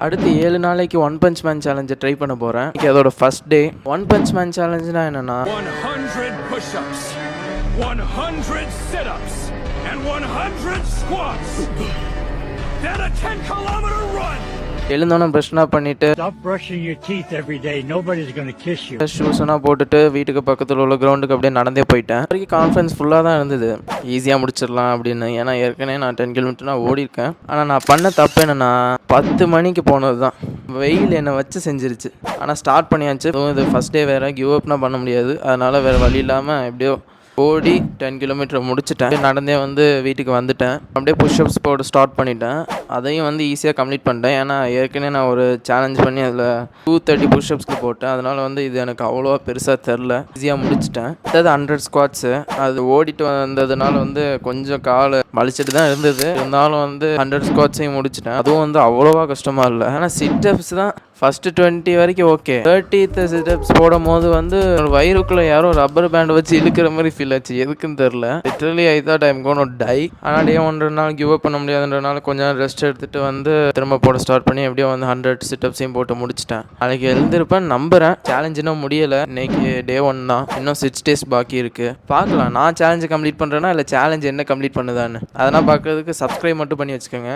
அடுத்து 7 நாளைக்கு one punch man சேலஞ்சை ட்ரை பண்ண போகிறேன். இன்னைக்கு அதோட first day. One punch man சேலஞ்சுனா என்னன்னா 100 push-ups, 100 sit-ups, and 100 squats. Then a 10-kilometer run. எழுந்தோன்னே ப்ரஷ்லாம் பண்ணிவிட்டு Stop brushing your teeth every day. Nobody's going to kiss you. ஷூஸ்லாம் போட்டுட்டு வீட்டுக்கு பக்கத்தில் உள்ள கிரவுண்டுக்கு அப்படியே நடந்தே போயிட்டேன். வரைக்கும் கான்ஃபிடன்ஸ் ஃபுல்லாக தான் இருந்தது, ஈஸியாக முடிச்சிடலாம் அப்படின்னு. ஏன்னா ஏற்கனவே நான் 10 கிலோமீட்டர் நான் ஓடிருக்கேன். ஆனால் நான் பண்ண தப்பு என்னென்னா 10 மணிக்கு போனது தான். வெயில் என்னை வச்சு செஞ்சிருச்சு. ஆனால் ஸ்டார்ட் பண்ணியாச்சு. இது ஃபஸ்ட் டே வேறு, கிவ் அப்னா பண்ண முடியாது. அதனால் வேறு வழி இல்லாமல் எப்படியோ ஓடி 10 கிலோமீட்டர் முடிச்சிட்டேன். நடந்தே வீட்டுக்கு வந்துட்டேன். அப்படியே புஷ்அப்ஸ் போட்டு ஸ்டார்ட் பண்ணிட்டேன். அதையும் ஈஸியாக கம்ப்ளீட் பண்ணிட்டேன். ஏன்னா ஏற்கனவே நான் ஒரு சேலஞ்ச் பண்ணி அதில் 230 புஷ்அப்ஸ்க்கு போட்டேன். அதனால் இது எனக்கு அவ்வளோவா பெருசாக தெரில, ஈஸியாக முடிச்சிட்டேன். அதாவது 100 ஸ்குவாட்ஸு அது ஓடிட்டு வந்ததுனால கொஞ்சம் கால் வலிச்சிட்டு தான் இருந்தது. இருந்தாலும் 100 ஸ்குவாட்ஸையும் முடிச்சிட்டேன். அதுவும் அவ்வளோவா கஷ்டமாக இல்லை. ஆனால் சிட்டப்ஸ் தான் ஃபஸ்ட்டு 20 வரைக்கும் ஓகே. 30th சிட்டப்ஸ் போடும் போது வயிறுக்குள்ளே யாரோ ரப்பர் பேண்ட் வச்சு இழுக்கிற மாதிரி ஃபீல் ஆச்சு. எதுக்குன்னு தெரில. Literally I thought I am gonna die. ஆனால் டே 1 நாள் கிவ் அப் பண்ண முடியாதுன்றனால கொஞ்சம் ரெஸ்ட் எடுத்துகிட்டு திரும்ப போட ஸ்டார்ட் பண்ணி எப்படியோ 100 சிட்டப்ஸையும் போட்டு முடிச்சிட்டேன். நாளைக்கு எழுந்திருப்பேன் நம்புகிறேன். சேலஞ்ச் இன்னும் முடியலை. இன்னைக்கு டே 1 தான். இன்னும் 6 days பாக்கி இருக்குது. பார்க்கலாம் நான் சேலஞ்சை கம்ப்ளீட் பண்ணுறேன்னா இல்லை சேலஞ்ச் என்ன கம்ப்ளீட் பண்ணுதான்னு. அதெல்லாம் பார்க்கறதுக்கு சப்ஸ்கிரைப் மட்டும் பண்ணி வச்சுக்கோங்க.